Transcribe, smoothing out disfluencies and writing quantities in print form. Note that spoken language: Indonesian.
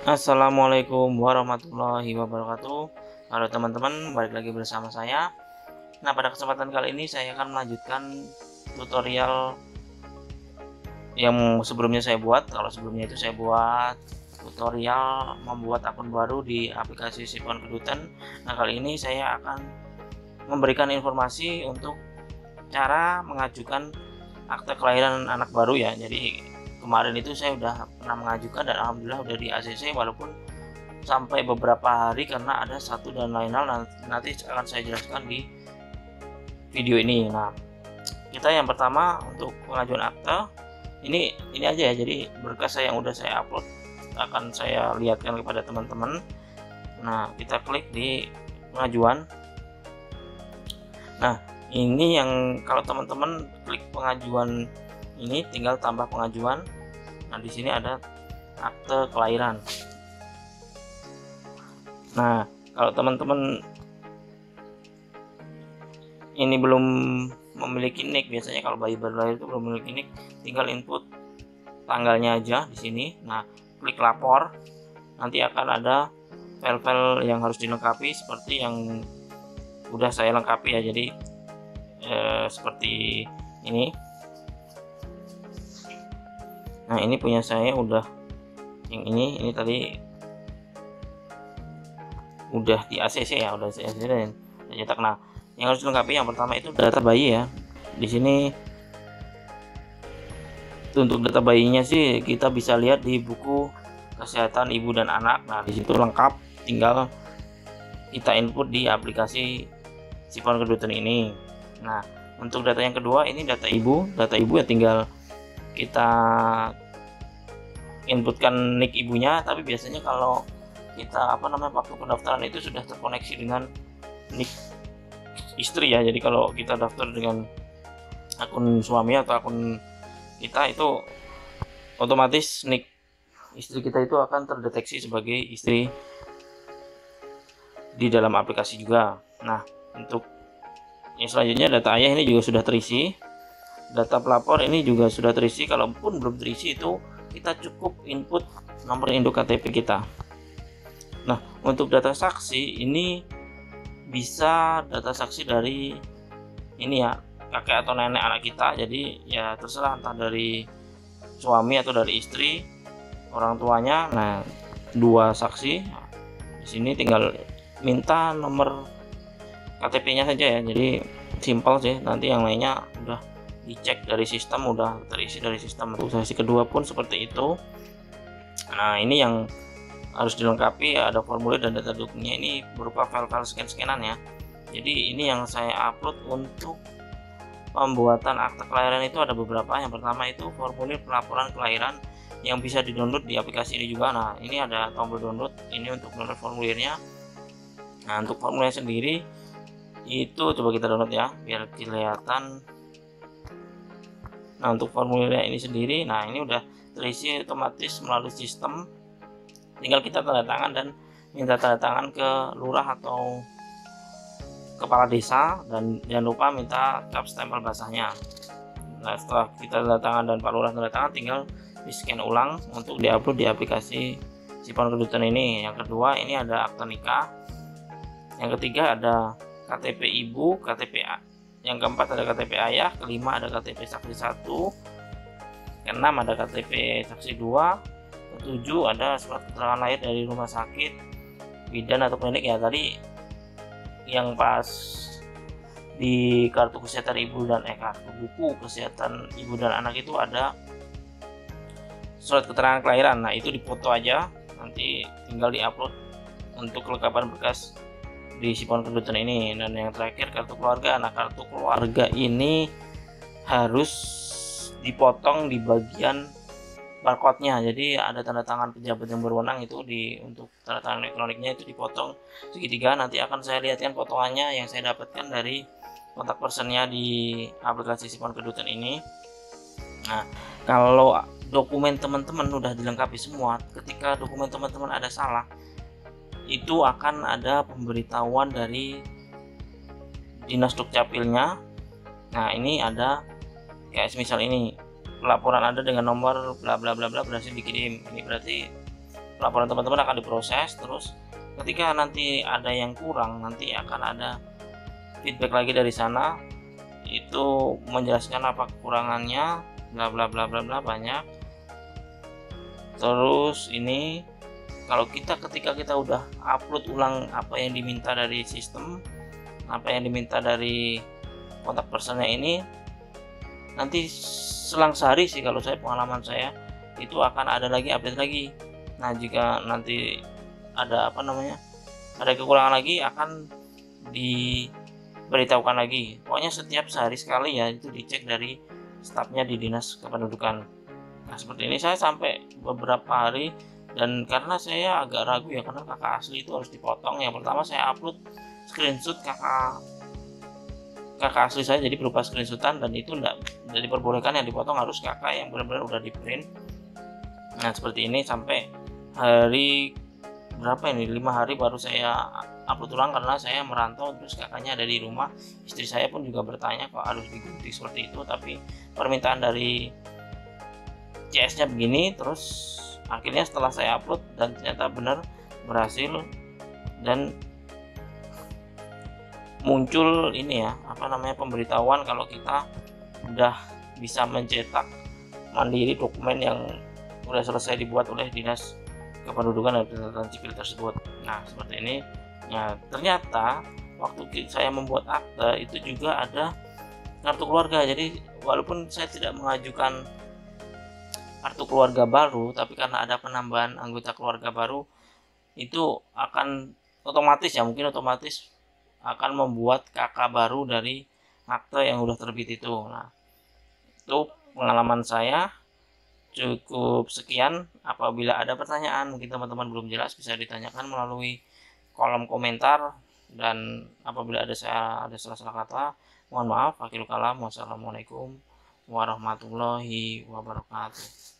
Assalamualaikum warahmatullahi wabarakatuh. Halo teman-teman, balik lagi bersama saya. Nah, pada kesempatan kali ini saya akan melanjutkan tutorial yang sebelumnya saya buat. Kalau sebelumnya itu saya buat tutorial membuat akun baru di aplikasi Sipon Kedutan. Nah, kali ini saya akan memberikan informasi untuk cara mengajukan akte kelahiran anak baru ya. Jadi kemarin itu saya udah pernah mengajukan dan alhamdulillah udah di ACC, walaupun sampai beberapa hari karena ada satu dan lain hal, nanti akan saya jelaskan di video ini. Nah, kita yang pertama untuk pengajuan akte ini aja ya. Jadi berkas yang udah saya upload akan saya lihatkan kepada teman-teman. Nah, kita klik di pengajuan. Nah, ini yang kalau teman-teman klik pengajuan ini tinggal tambah pengajuan. Nah, di sini ada akte kelahiran. Nah, kalau teman-teman ini belum memiliki NIK, biasanya kalau bayi baru lahir itu belum memiliki NIK, tinggal input tanggalnya aja di sini. Nah, klik lapor. Nanti akan ada file-file yang harus dilengkapi seperti yang udah saya lengkapi ya. Jadi seperti ini. Nah, ini punya saya udah yang ini tadi udah di ACC ya, udah saya dan cetak. Nah, yang harus dilengkapi yang pertama itu data bayi ya. Di sini untuk data bayinya sih kita bisa lihat di buku kesehatan ibu dan anak. Nah, di situ lengkap, tinggal kita input di aplikasi Sipon Kedutan ini. Nah, untuk data yang kedua ini data ibu ya, tinggal kita inputkan NIK ibunya, tapi biasanya kalau kita waktu pendaftaran itu sudah terkoneksi dengan NIK istri ya. Jadi kalau kita daftar dengan akun suami atau akun kita, itu otomatis NIK istri kita itu akan terdeteksi sebagai istri di dalam aplikasi juga. Nah, untuk yang selanjutnya data ayah ini juga sudah terisi. Data pelapor ini juga sudah terisi. Kalaupun belum terisi, itu kita cukup input nomor induk KTP kita. Nah, untuk data saksi ini bisa data saksi dari ini ya, kakek atau nenek anak kita. Jadi ya terserah, entah dari suami atau dari istri, orang tuanya. Nah, dua saksi. Di sini tinggal minta nomor KTP-nya saja ya. Jadi simpel sih. Nanti yang lainnya udah dicek dari sistem, udah terisi dari sistem. Untuk sesi kedua pun seperti itu. Nah, ini yang harus dilengkapi, ada formulir dan data dokumennya ini berupa file-file scan-scanan ya. Jadi ini yang saya upload untuk pembuatan akte kelahiran itu ada beberapa. Yang pertama itu formulir pelaporan kelahiran yang bisa di-download di aplikasi ini juga. Nah, ini ada tombol download ini untuk download formulirnya. Nah, untuk formulirnya sendiri itu coba kita download ya biar kelihatan. Nah, untuk formulirnya ini sendiri, nah ini udah terisi otomatis melalui sistem. Tinggal kita tanda tangan dan minta tanda tangan ke lurah atau kepala desa, dan jangan lupa minta cap stempel basahnya. Nah, setelah kita tanda tangan dan Pak Lurah tanda tangan, tinggal di scan ulang untuk diupload di aplikasi Sipon Kedutan ini. Yang kedua ini ada akte nikah. Yang ketiga ada KTP ibu, KTP A. Yang keempat ada KTP ayah, kelima ada KTP saksi 1, keenam ada KTP saksi 2, ketujuh ada surat keterangan lahir dari rumah sakit, bidan atau klinik ya. Tadi yang pas di kartu kesehatan ibu dan kartu buku kesehatan ibu dan anak itu ada surat keterangan kelahiran. Nah, itu dipoto aja, nanti tinggal diupload untuk kelengkapan berkas di Sipon Kedutan ini. Dan yang terakhir kartu keluarga. Nah, kartu keluarga ini harus dipotong di bagian barcode-nya. Jadi ada tanda tangan pejabat yang berwenang itu untuk tanda tangan elektroniknya itu dipotong segitiga. Nanti akan saya lihatkan potongannya yang saya dapatkan dari kontak personnya di aplikasi Sipon Kedutan ini. Nah, kalau dokumen teman-teman udah dilengkapi semua, ketika dokumen teman-teman ada salah, itu akan ada pemberitahuan dari Dinas Dukcapilnya. Nah, ini ada kayak misal ini, laporan Anda dengan nomor bla bla bla bla berhasil dikirim. Ini berarti laporan teman-teman akan diproses. Terus ketika nanti ada yang kurang, nanti akan ada feedback lagi dari sana, itu menjelaskan apa kekurangannya, bla bla bla bla bla, banyak. Terus ini kalau ketika kita udah upload ulang apa yang diminta dari sistem, apa yang diminta dari kontak personnya ini, nanti selang sehari sih kalau saya, pengalaman saya itu akan ada lagi update lagi. Nah, jika nanti ada ada kekurangan lagi, akan diberitahukan lagi. Pokoknya setiap sehari sekali ya, itu dicek dari stafnya di Dinas Kependudukan. Nah, seperti ini saya sampai beberapa hari, dan karena saya agak ragu ya, karena kakak asli itu harus dipotong. Yang pertama saya upload screenshot kakak asli saya, jadi berupa screenshotan, dan itu tidak diperbolehkan, yang dipotong harus kakak yang benar-benar udah di print. Nah, seperti ini sampai hari berapa ini, 5 hari baru saya upload ulang, karena saya merantau, terus kakaknya ada di rumah. Istri saya pun juga bertanya kok harus digunting seperti itu, tapi permintaan dari CS nya begini. Terus akhirnya setelah saya upload dan ternyata benar berhasil, dan muncul ini ya, pemberitahuan kalau kita udah bisa mencetak mandiri dokumen yang udah selesai dibuat oleh Dinas Kependudukan dan Catatan Sipil tersebut. Nah, seperti ini ya. Ternyata waktu saya membuat akte itu juga ada kartu keluarga. Jadi walaupun saya tidak mengajukan kartu keluarga baru, tapi karena ada penambahan anggota keluarga baru, itu akan otomatis akan membuat kakak baru dari akte yang udah terbit itu. Nah, itu pengalaman saya. Cukup sekian. Apabila ada pertanyaan, mungkin teman-teman belum jelas, bisa ditanyakan melalui kolom komentar. Dan apabila ada salah-salah kata, mohon maaf. Akhirul kalam. Wassalamualaikum warahmatullahi wabarakatuh.